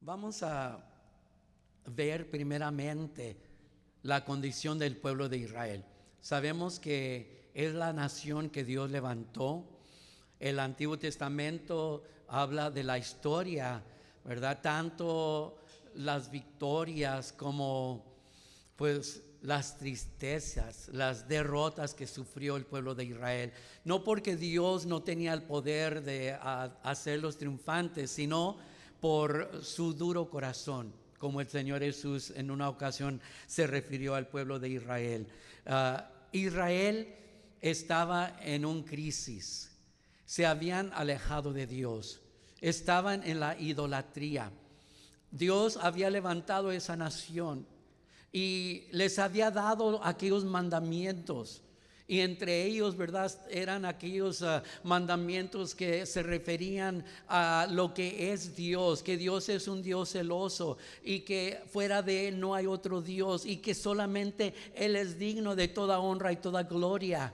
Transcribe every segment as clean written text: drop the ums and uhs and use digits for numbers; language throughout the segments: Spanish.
Vamos a ver primeramente la condición del pueblo de Israel. Sabemos que es la nación que Dios levantó. El Antiguo Testamento habla de la historia, ¿verdad? Tanto las victorias como pues las tristezas, las derrotas que sufrió el pueblo de Israel. No porque Dios no tenía el poder de hacerlos triunfantes, sino por su duro corazón, como el Señor Jesús en una ocasión se refirió al pueblo de Israel. Israel estaba en una crisis, se habían alejado de Dios, estaban en la idolatría. Dios había levantado esa nación y les había dado aquellos mandamientos. Y entre ellos, ¿verdad?, eran aquellos mandamientos que se referían a lo que es Dios, que Dios es un Dios celoso y que fuera de Él no hay otro Dios y que solamente Él es digno de toda honra y toda gloria.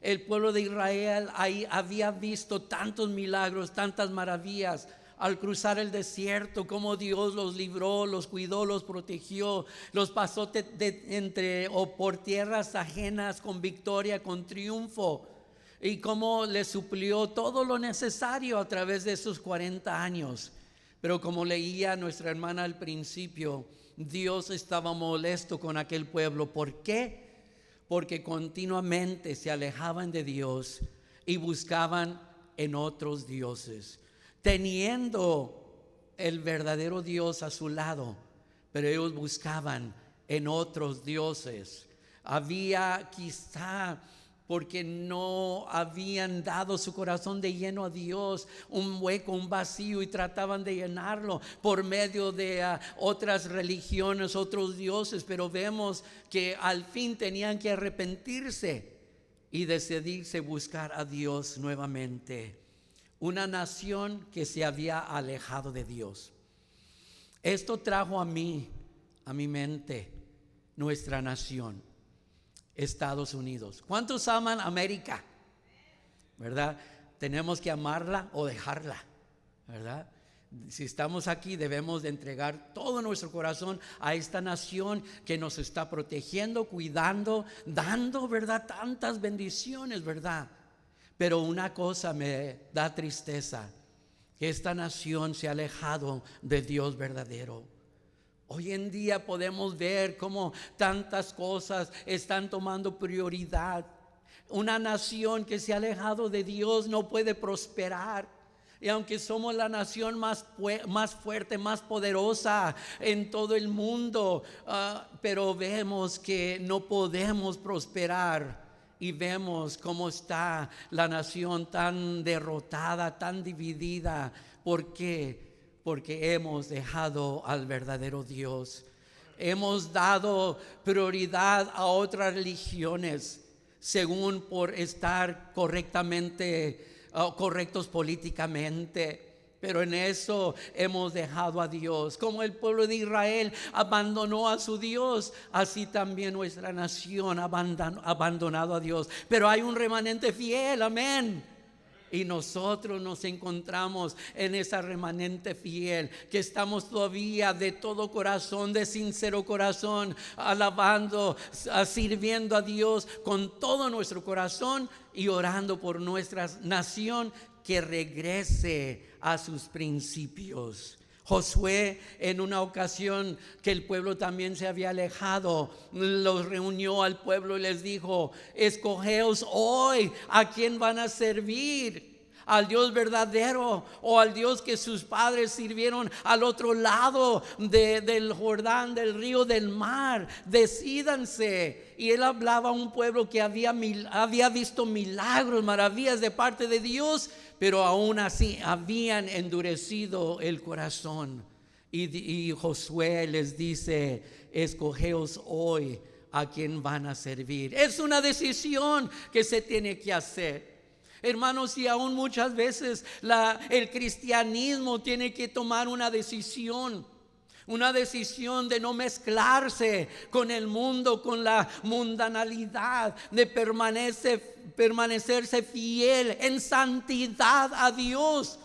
El pueblo de Israel ahí había visto tantos milagros, tantas maravillas. Al cruzar el desierto, cómo Dios los libró, los cuidó, los protegió, los pasó entre o por tierras ajenas con victoria, con triunfo, y cómo les suplió todo lo necesario a través de esos 40 años. Pero como leía nuestra hermana al principio, Dios estaba molesto con aquel pueblo. ¿Por qué? Porque continuamente se alejaban de Dios y buscaban en otros dioses, teniendo el verdadero Dios a su lado, pero ellos buscaban en otros dioses. Había quizá, porque no habían dado su corazón de lleno a Dios, un hueco, un vacío, y trataban de llenarlo por medio de otras religiones, otros dioses. Pero vemos que al fin tenían que arrepentirse y decidirse buscar a Dios nuevamente. Una nación que se había alejado de Dios. Esto trajo a mi mente, nuestra nación, Estados Unidos. ¿Cuántos aman América? ¿Verdad? Tenemos que amarla o dejarla, ¿verdad? Si estamos aquí, debemos de entregar todo nuestro corazón a esta nación que nos está protegiendo, cuidando, dando, ¿verdad?, tantas bendiciones, ¿verdad? Pero una cosa me da tristeza, que esta nación se ha alejado de Dios verdadero. Hoy en día podemos ver cómo tantas cosas están tomando prioridad. Una nación que se ha alejado de Dios no puede prosperar. Y aunque somos la nación más fuerte, más poderosa en todo el mundo, pero vemos que no podemos prosperar. Y vemos cómo está la nación tan derrotada, tan dividida. ¿Por qué? Porque hemos dejado al verdadero Dios. Hemos dado prioridad a otras religiones, según por estar correctos políticamente. Pero en eso hemos dejado a Dios. Como el pueblo de Israel abandonó a su Dios, así también nuestra nación ha abandonado a Dios. Pero hay un remanente fiel, amén. Y nosotros nos encontramos en esa remanente fiel, que estamos todavía de todo corazón, de sincero corazón, alabando, sirviendo a Dios con todo nuestro corazón y orando por nuestra nación, que regrese a sus principios. Josué, en una ocasión que el pueblo también se había alejado, los reunió al pueblo y les dijo: escogeos hoy a quién van a servir, al Dios verdadero o al Dios que sus padres sirvieron al otro lado del Jordán, del río, del mar. Decídanse. Y él hablaba a un pueblo que había visto milagros, maravillas de parte de Dios, pero aún así habían endurecido el corazón. Y Josué les dice: escogeos hoy a quién van a servir. Es una decisión que se tiene que hacer. Hermanos, y aún muchas veces el cristianismo tiene que tomar una decisión de no mezclarse con el mundo, con la mundanalidad, de permanecerse fiel en santidad a Dios,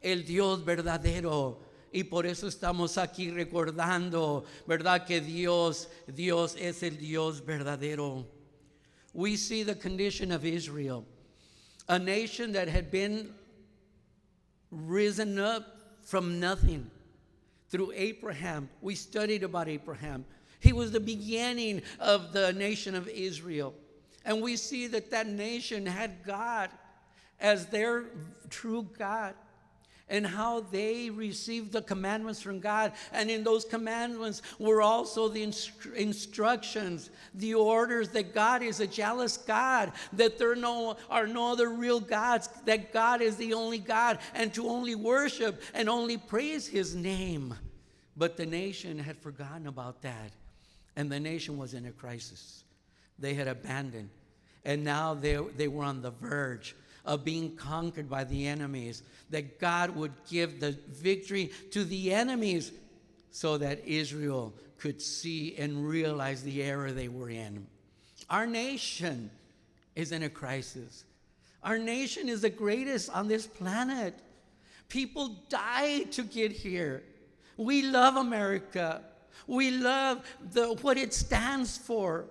el Dios verdadero, Y por eso estamos aquí recordando, ¿verdad? Que Dios es el Dios verdadero. We see the condition of Israel, a nation that had been risen up from nothing through Abraham. We studied about Abraham. He was the beginning of the nation of Israel. And we see that that nation had God as their true God, and how they received the commandments from God. And in those commandments were also the instructions, the orders that God is a jealous God, that there are no other real gods, that God is the only God, and to only worship and only praise his name. But the nation had forgotten about that, and the nation was in a crisis. They had abandoned, and now they were on the verge of being conquered by the enemies, that God would give the victory to the enemies so that Israel could see and realize the error they were in. Our nation is in a crisis. Our nation is the greatest on this planet. People died to get here. We love America. We love what it stands for.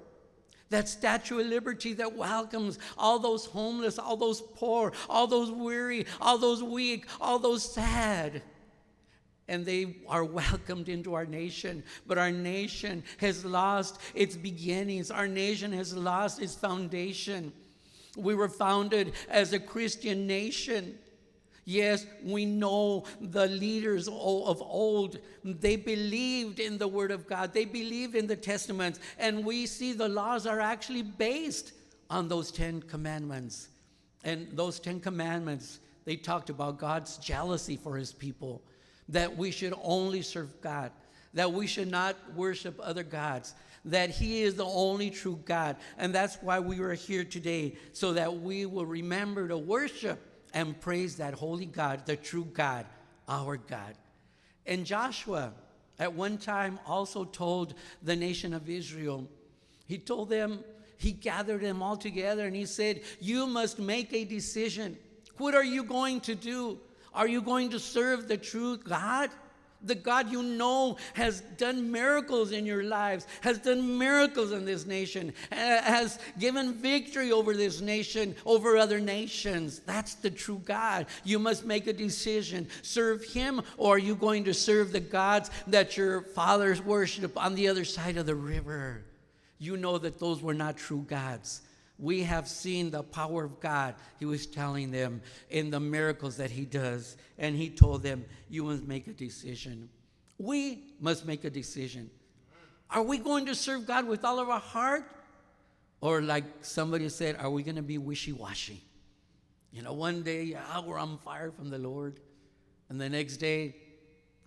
That Statue of Liberty that welcomes all those homeless, all those poor, all those weary, all those weak, all those sad. And they are welcomed into our nation. But our nation has lost its beginnings. Our nation has lost its foundation. We were founded as a Christian nation. Yes, we know the leaders of old. They believed in the Word of God. They believed in the Testaments. And we see the laws are actually based on those 10 commandments. And those 10 commandments, they talked about God's jealousy for his people, that we should only serve God, that we should not worship other gods, that he is the only true God. And that's why we are here today, so that we will remember to worship and praise that holy God, the true God, our God. And Joshua at one time also told the nation of Israel, he told them, he gathered them all together and he said, you must make a decision. What are you going to do? Are you going to serve the true God? The God you know has done miracles in your lives, has done miracles in this nation, has given victory over this nation, over other nations. That's the true God. You must make a decision. Serve him, or are you going to serve the gods that your fathers worshiped on the other side of the river? You know that those were not true gods. We have seen the power of God, he was telling them, in the miracles that he does. And he told them, you must make a decision. We must make a decision. Are we going to serve God with all of our heart? Or like somebody said, are we going to be wishy-washy? You know, one day, yeah, we're on fire from the Lord. And the next day,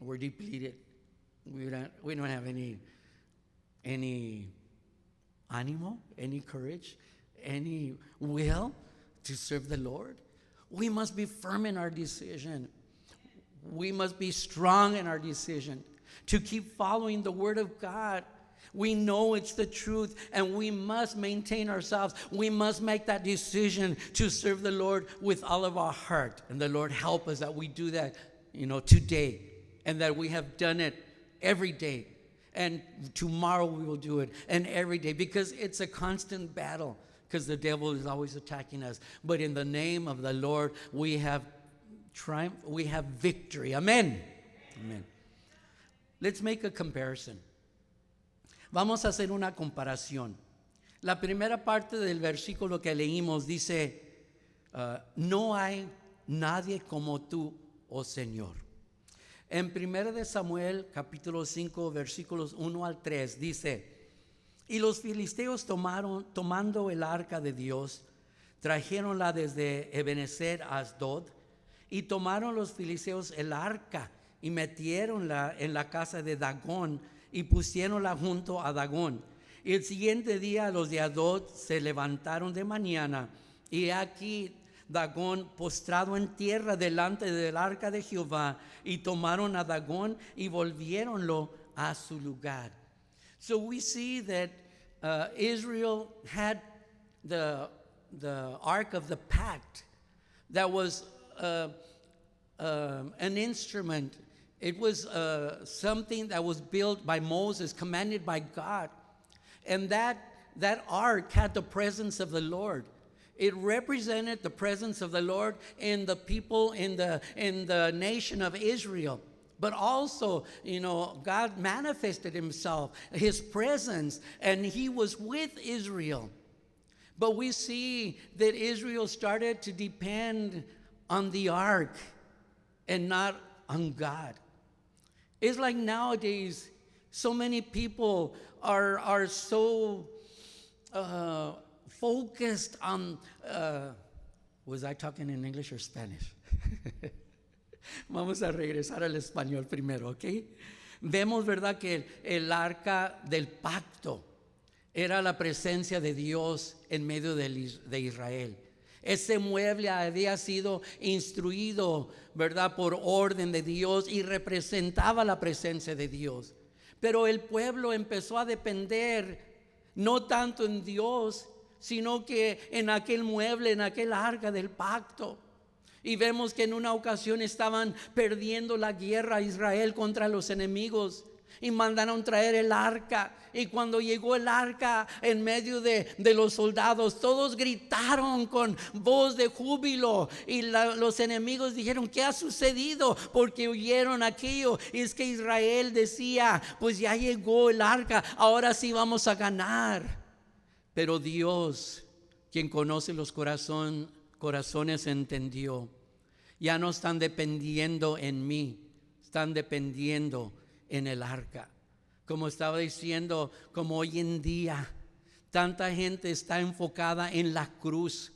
we're depleted. We don't have any ánimo, any courage, any will to serve the Lord. We must be firm in our decision. We must be strong in our decision to keep following the Word of God. We know it's the truth, and we must maintain ourselves. We must make that decision to serve the Lord with all of our heart. And the Lord help us that we do that, today, and that we have done it every day. And tomorrow we will do it, and every day, because it's a constant battle, because the devil is always attacking us. But in the name of the Lord, we have triumph, we have victory. Amen. Amen. Let's make a comparison. Vamos a hacer una comparación. La primera parte del versículo que leímos dice, no hay nadie como tú, oh Señor. En 1 de Samuel, capítulo 5, versículos 1 al 3, dice, y los filisteos tomando el arca de Dios, trajeronla desde Ebenezer a Asdod, y tomaron los filisteos el arca y metieronla en la casa de Dagón y pusiéronla junto a Dagón. Y el siguiente día los de Asdod se levantaron de mañana, y aquí Dagón postrado en tierra delante del arca de Jehová, y tomaron a Dagón y volviéronlo a su lugar. So we see that Israel had the Ark of the Pact that was an instrument. It was something that was built by Moses, commanded by God. And that ark had the presence of the Lord. It represented the presence of the Lord in the people in the nation of Israel. But also, God manifested himself, his presence, and he was with Israel. But we see that Israel started to depend on the ark and not on God. It's like nowadays, so many people are so focused on, was I talking in English or Spanish? Vamos a regresar al español primero, ¿ok? Vemos, ¿verdad?, que el arca del pacto era la presencia de Dios en medio de Israel. Ese mueble había sido instruido, ¿verdad?, por orden de Dios y representaba la presencia de Dios. Pero el pueblo empezó a depender no tanto en Dios, sino que en aquel mueble, en aquel arca del pacto. Y vemos que en una ocasión estaban perdiendo la guerra Israel contra los enemigos y mandaron traer el arca. Y cuando llegó el arca en medio de los soldados, todos gritaron con voz de júbilo. Y los enemigos dijeron: ¿qué ha sucedido? Porque oyeron aquello. Y es que Israel decía: pues ya llegó el arca, ahora sí vamos a ganar. Pero Dios, quien conoce los corazones, entendió. Ya no están dependiendo en mí, están dependiendo en el arca. Como estaba diciendo, como hoy en día tanta gente está enfocada en la cruz.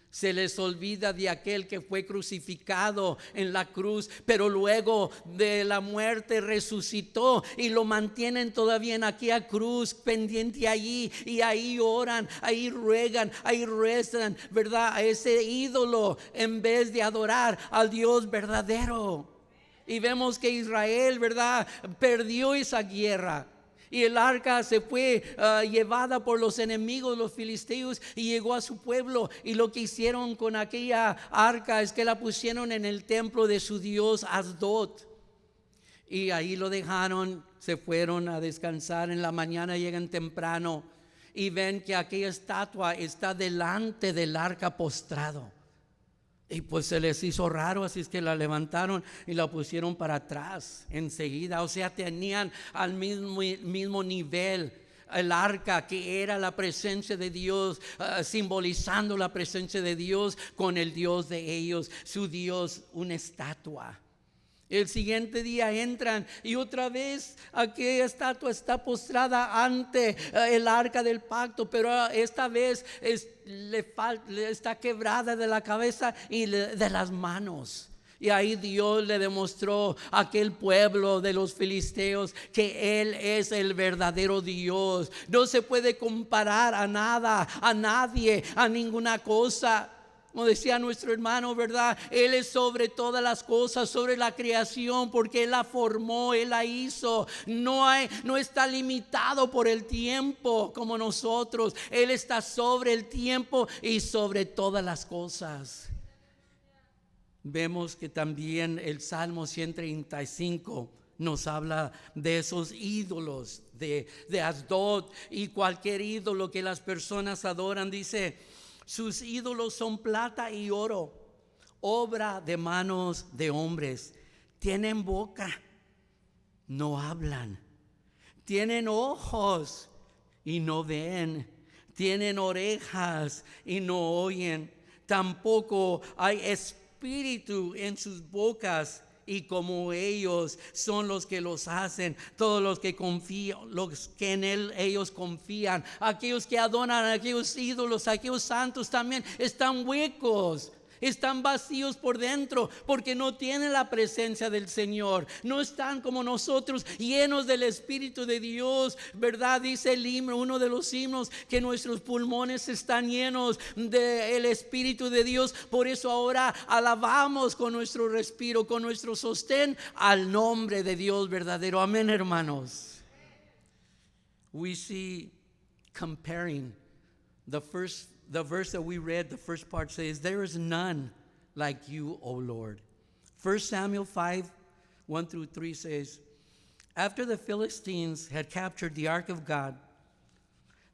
Se les olvida de aquel que fue crucificado en la cruz, pero luego de la muerte resucitó, y lo mantienen todavía en aquella cruz, pendiente allí, y ahí oran, ahí ruegan, ahí rezan, ¿verdad?, a ese ídolo en vez de adorar al Dios verdadero. Y vemos que Israel, ¿verdad?, perdió esa guerra. Y el arca se fue llevada por los enemigos, los filisteos, y llegó a su pueblo. Y lo que hicieron con aquella arca es que la pusieron en el templo de su dios Asdod. Y ahí lo dejaron, se fueron a descansar. En la mañana llegan temprano y ven que aquella estatua está delante del arca postrado. Y pues se les hizo raro, así es que la levantaron y la pusieron para atrás enseguida. O sea, tenían al mismo nivel el arca, que era la presencia de Dios, simbolizando la presencia de Dios, con el Dios de ellos, su Dios, una estatua. El siguiente día entran y otra vez aquella estatua está postrada ante el arca del pacto, pero esta vez le está quebrada de la cabeza y de las manos. Y ahí Dios le demostró a aquel pueblo de los filisteos que Él es el verdadero Dios. No se puede comparar a nada, a nadie, a ninguna cosa. Como decía nuestro hermano, ¿verdad?, Él es sobre todas las cosas, sobre la creación, porque Él la formó, Él la hizo. No está limitado por el tiempo como nosotros. Él está sobre el tiempo y sobre todas las cosas. Vemos que también el Salmo 135 nos habla de esos ídolos de Asdod y cualquier ídolo que las personas adoran. Dice: sus ídolos son plata y oro, obra de manos de hombres. Tienen boca, no hablan. Tienen ojos y no ven. Tienen orejas y no oyen. Tampoco hay espíritu en sus bocas. Y como ellos son los que los hacen, todos los que confían, los que en Él ellos confían, aquellos que adoran a aquellos ídolos, aquellos santos también están huecos, están vacíos por dentro, porque no tienen la presencia del Señor. No están como nosotros, llenos del Espíritu de Dios, ¿verdad? Dice el himno, uno de los himnos, que nuestros pulmones están llenos del Espíritu de Dios. Por eso ahora alabamos con nuestro respiro, con nuestro sostén, al nombre de Dios verdadero. Amén, hermanos. We see comparing the verse that we read. The first part says, there is none like you, O Lord. 1 Samuel 5, 1 through 3 says, after the Philistines had captured the ark of God,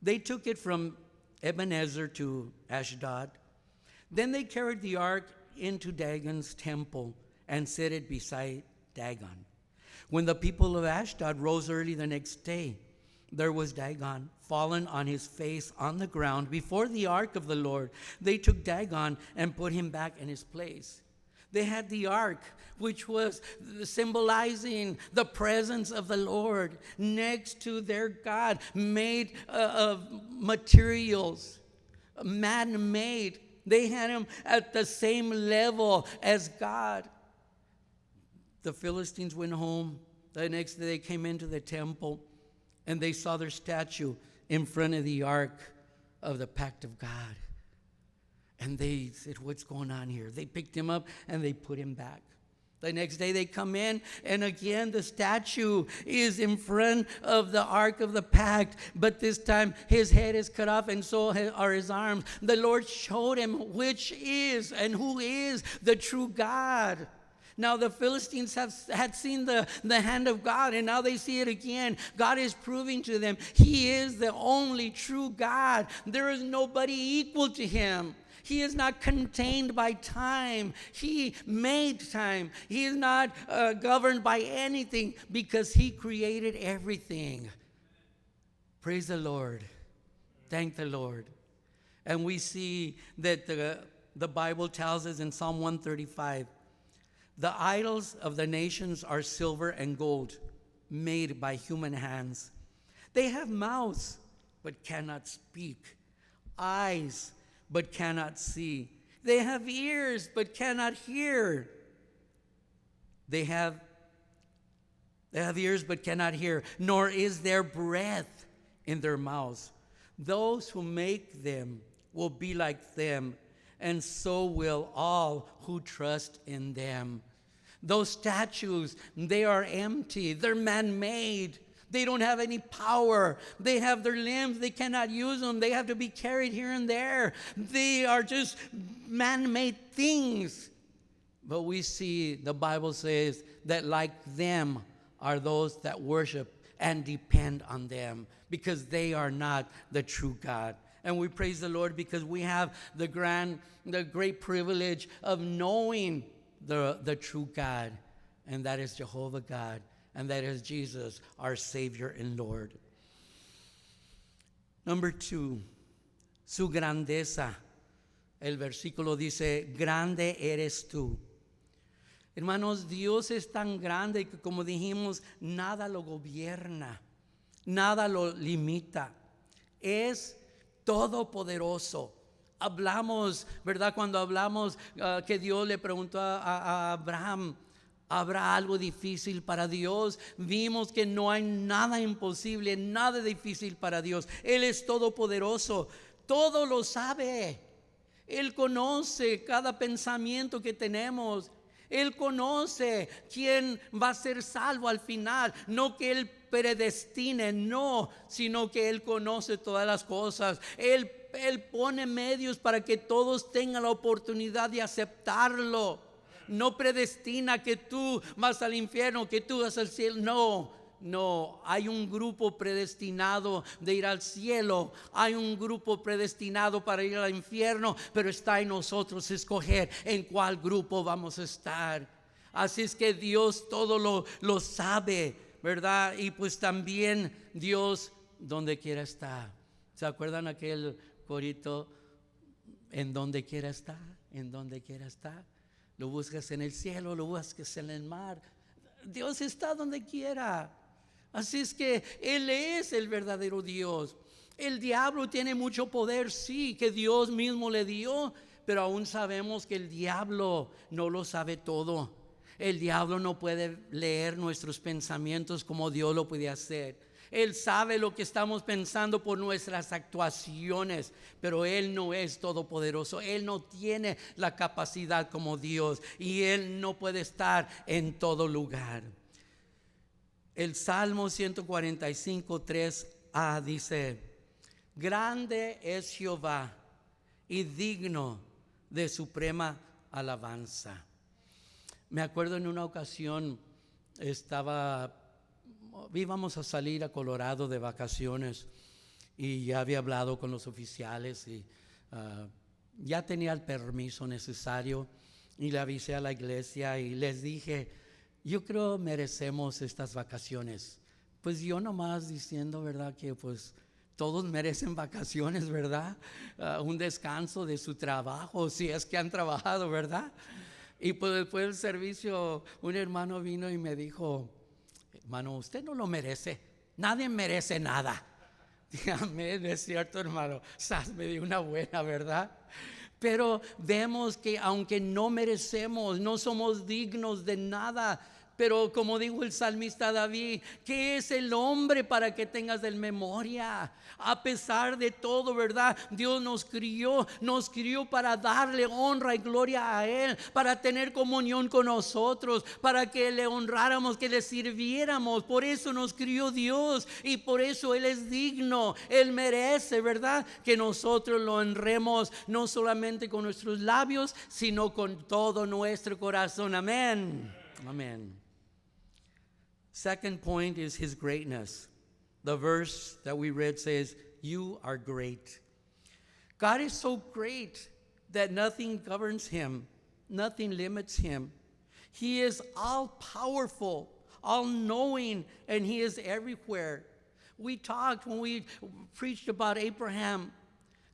they took it from Ebenezer to Ashdod. Then they carried the ark into Dagon's temple and set it beside Dagon. When the people of Ashdod rose early the next day, there was Dagon fallen on his face on the ground before the ark of the Lord. They took Dagon and put him back in his place. They had the ark, which was symbolizing the presence of the Lord, next to their God, made of materials, man-made. They had him at the same level as God. The Philistines went home. The next day they came into the temple, and they saw their statue in front of the ark of the pact of God. And they said, what's going on here? They picked him up and they put him back. The next day they come in, and again the statue is in front of the ark of the pact, but this time his head is cut off and so are his arms. The Lord showed him which is and who is the true God. Now the Philistines had seen the hand of God, and now they see it again. God is proving to them he is the only true God. There is nobody equal to him. He is not contained by time. He made time. He is not governed by anything because he created everything. Praise the Lord. Thank the Lord. And we see that the Bible tells us in Psalm 135, the idols of the nations are silver and gold, made by human hands. They have mouths, but cannot speak, eyes, but cannot see. They have ears, but cannot hear. They have ears, but cannot hear, nor is there breath in their mouths. Those who make them will be like them, and so will all who trust in them. Those statues, they are empty. They're man-made. They don't have any power. They have their limbs. They cannot use them. They have to be carried here and there. They are just man-made things. But we see the Bible says that like them are those that worship and depend on them, because they are not the true God. And we praise the Lord because we have the great privilege of knowing the true God, and that is Jehovah God, and that is Jesus, our Savior and Lord. Number 2, su grandeza. El versículo dice, grande eres tú. Hermanos, Dios es tan grande que, como dijimos, nada lo gobierna, nada lo limita. Es todopoderoso. Hablamos, ¿verdad? Cuando hablamos que Dios le preguntó a Abraham, ¿habrá algo difícil para Dios? Vimos que no hay nada imposible, nada difícil para Dios. Él es todopoderoso, todo lo sabe. Él conoce cada pensamiento que tenemos. Él conoce quién va a ser salvo al final. No que Él predestine, no, sino que Él conoce todas las cosas. Él pone medios para que todos tengan la oportunidad de aceptarlo. No predestina que tú vas al infierno, que tú vas al cielo. No, hay un grupo predestinado de ir al cielo. Hay un grupo predestinado para ir al infierno, pero está en nosotros escoger en cuál grupo vamos a estar. Así es que Dios todo lo sabe, ¿verdad? Y pues también Dios donde quiera está. ¿Se acuerdan aquel corito? En donde quiera está, en donde quiera está. Lo buscas en el cielo, lo buscas en el mar. Dios está donde quiera. Así es que Él es el verdadero Dios. El diablo tiene mucho poder, sí, que Dios mismo le dio, pero aún sabemos que el diablo no lo sabe todo. El diablo no puede leer nuestros pensamientos como Dios lo puede hacer. Él sabe lo que estamos pensando por nuestras actuaciones, pero Él no es todopoderoso. Él no tiene la capacidad como Dios, y Él no puede estar en todo lugar. El Salmo 145, 3a dice, grande es Jehová y digno de suprema alabanza. Me acuerdo en una ocasión íbamos a salir a Colorado de vacaciones y ya había hablado con los oficiales y ya tenía el permiso necesario y le avisé a la iglesia y les dije, yo creo merecemos estas vacaciones. Pues yo nomás diciendo, ¿verdad? Que pues todos merecen vacaciones, ¿verdad? Un descanso de su trabajo, si es que han trabajado, ¿verdad? Y pues después del servicio, un hermano vino y me dijo, hermano, usted no lo merece, nadie merece nada. Amén, es cierto, hermano, me dio una buena, ¿verdad? Pero vemos que aunque no merecemos, no somos dignos de nada. Pero como dijo el salmista David, ¿qué es el hombre para que tengas de memoria? A pesar de todo, ¿verdad? Dios nos crió para darle honra y gloria a Él, para tener comunión con nosotros, para que le honráramos, que le sirviéramos. Por eso nos crió Dios y por eso Él es digno, Él merece, ¿verdad? Que nosotros lo honremos no solamente con nuestros labios, sino con todo nuestro corazón. Amén. Amen. Second point is His greatness. The verse that we read says, you are great. God is so great that nothing governs Him, nothing limits Him. He is all powerful, all knowing, and He is everywhere. We talked when we preached about Abraham.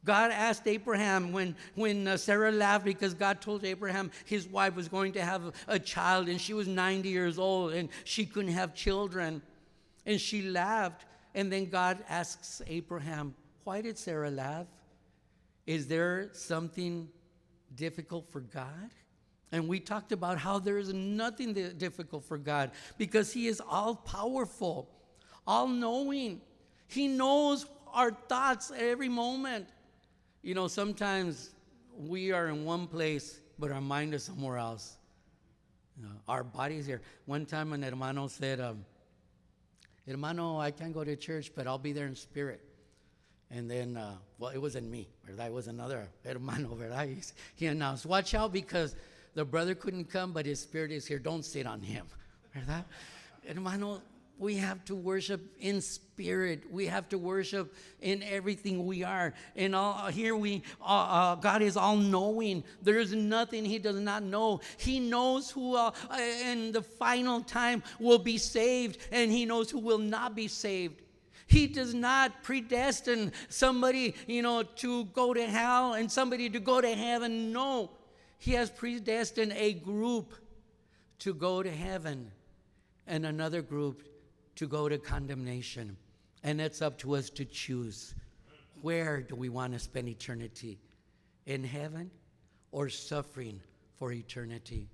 God asked Abraham when Sarah laughed because God told Abraham his wife was going to have a child and she was 90 years old and she couldn't have children. And she laughed. And then God asks Abraham, why did Sarah laugh? Is there something difficult for God? And we talked about how there is nothing difficult for God because He is all powerful, all knowing. He knows our thoughts at every moment. You know, sometimes we are in one place, but our mind is somewhere else. You know, our body's here. One time an hermano said, hermano, I can't go to church, but I'll be there in spirit. And then, well, it wasn't me, ¿verdad? It was another hermano, ¿verdad? He announced, watch out because the brother couldn't come, but his spirit is here. Don't sit on him, ¿verdad? Hermano, we have to worship in spirit. We have to worship in everything we are. And God is all-knowing. There is nothing He does not know. He knows who in the final time will be saved, and He knows who will not be saved. He does not predestine somebody, to go to hell and somebody to go to heaven. No, He has predestined a group to go to heaven and another group to go to condemnation. And it's up to us to choose. Where do we want to spend eternity? In heaven or suffering for eternity?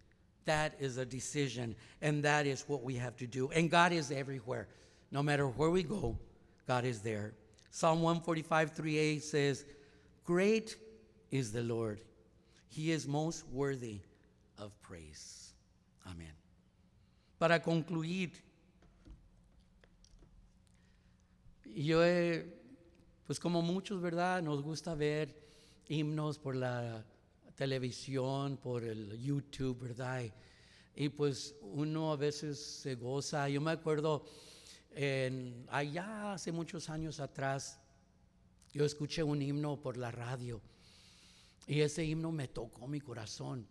That is a decision, and that is what we have to do. And God is everywhere. No matter where we go, God is there. Psalm 145:3a says, great is the Lord. He is most worthy of praise. Amén. Para concluir, yo pues como muchos, ¿verdad? Nos gusta ver himnos por la televisión, por el YouTube, ¿verdad? Y pues uno a veces se goza. Yo me acuerdo allá hace muchos años atrás, yo escuché un himno por la radio y ese himno me tocó mi corazón,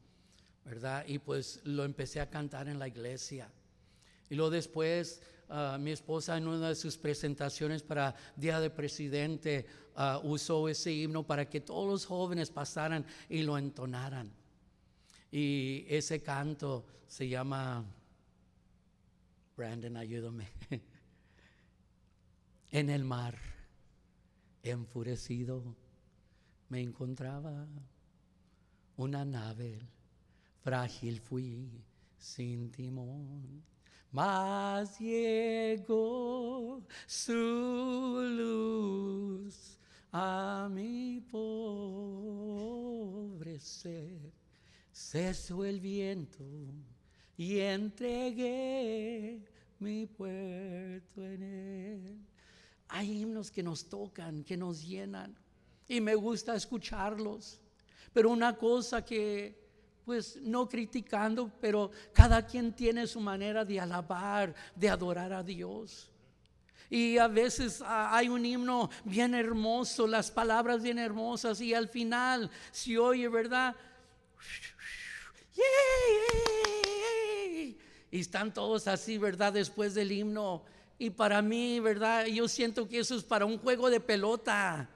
¿verdad? Y pues lo empecé a cantar en la iglesia. Y luego después mi esposa en una de sus presentaciones para Día de Presidente usó ese himno para que todos los jóvenes pasaran y lo entonaran. Y ese canto se llama, Brandon, ayúdame. En el mar, enfurecido, me encontraba una nave, frágil fui, sin timón. Mas llegó su luz a mi pobre ser. Cesó el viento y entregué mi puerto en él. Hay himnos que nos tocan, que nos llenan, y me gusta escucharlos. Pero una cosa que pues no criticando, pero cada quien tiene su manera de alabar, de adorar a Dios. Y a veces hay un himno bien hermoso, las palabras bien hermosas, y al final se oye, ¿verdad? Y están todos así, ¿verdad? Después del himno. Y para mí, ¿verdad? Yo siento que eso es para un juego de pelota.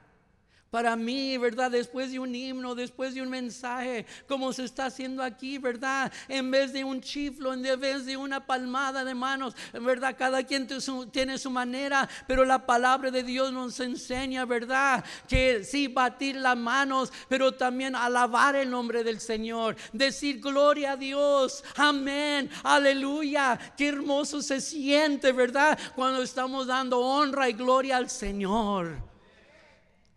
Para mí, ¿verdad? Después de un himno, después de un mensaje, como se está haciendo aquí, ¿verdad? En vez de un chiflo, en vez de una palmada de manos, ¿verdad? Cada quien tiene su manera, pero la palabra de Dios nos enseña, ¿verdad? Que sí, batir las manos, pero también alabar el nombre del Señor, decir gloria a Dios, amén, aleluya. Qué hermoso se siente, ¿verdad? Cuando estamos dando honra y gloria al Señor.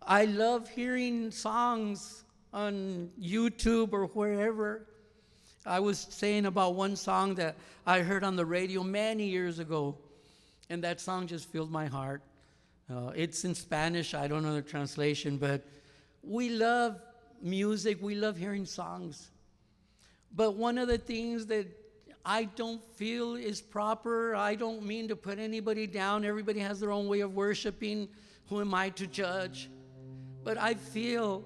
I love hearing songs on YouTube or wherever. I was saying about one song that I heard on the radio many years ago, and that song just filled my heart. It's in Spanish. I don't know the translation, but we love music. We love hearing songs. But one of the things that I don't feel is proper, I don't mean to put anybody down. Everybody has their own way of worshiping. Who am I to judge? But I feel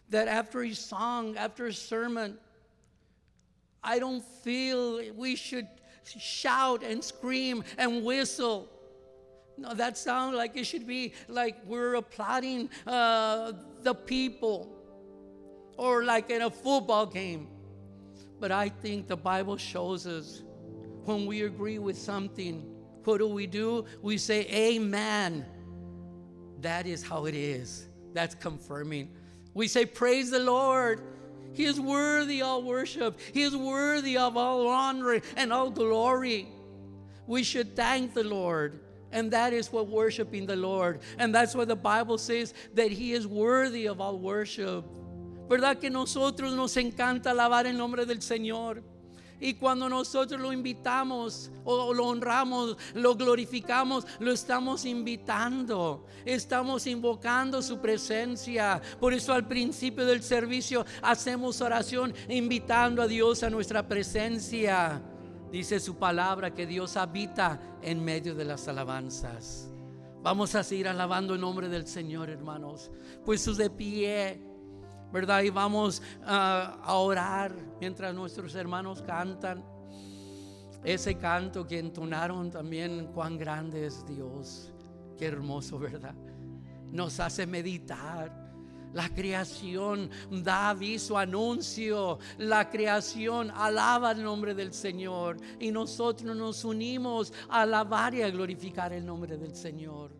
that after a song, after a sermon, I don't feel we should shout and scream and whistle. No, that sounds like it should be like we're applauding the people, or like in a football game. But I think the Bible shows us when we agree with something, what do? We say amen. That is how it is. That's confirming. We say, praise the Lord. He is worthy of all worship. He is worthy of all honor and all glory. We should thank the Lord. And that is what worshiping the Lord. And that's why the Bible says that He is worthy of all worship. ¿Verdad que nosotros nos encanta alabar el nombre del Señor? Y cuando nosotros lo invitamos o lo honramos, lo glorificamos, lo estamos invitando, estamos invocando su presencia. Por eso al principio del servicio hacemos oración invitando a Dios a nuestra presencia. Dice su palabra que Dios habita en medio de las alabanzas. Vamos a seguir alabando el nombre del Señor, hermanos. Puestos de pie, ¿verdad? Y vamos a orar mientras nuestros hermanos cantan ese canto que entonaron también. Cuán grande es Dios. Qué hermoso, ¿verdad? Nos hace meditar. La creación da aviso, anuncio. La creación alaba el nombre del Señor, y nosotros nos unimos a alabar y a glorificar el nombre del Señor.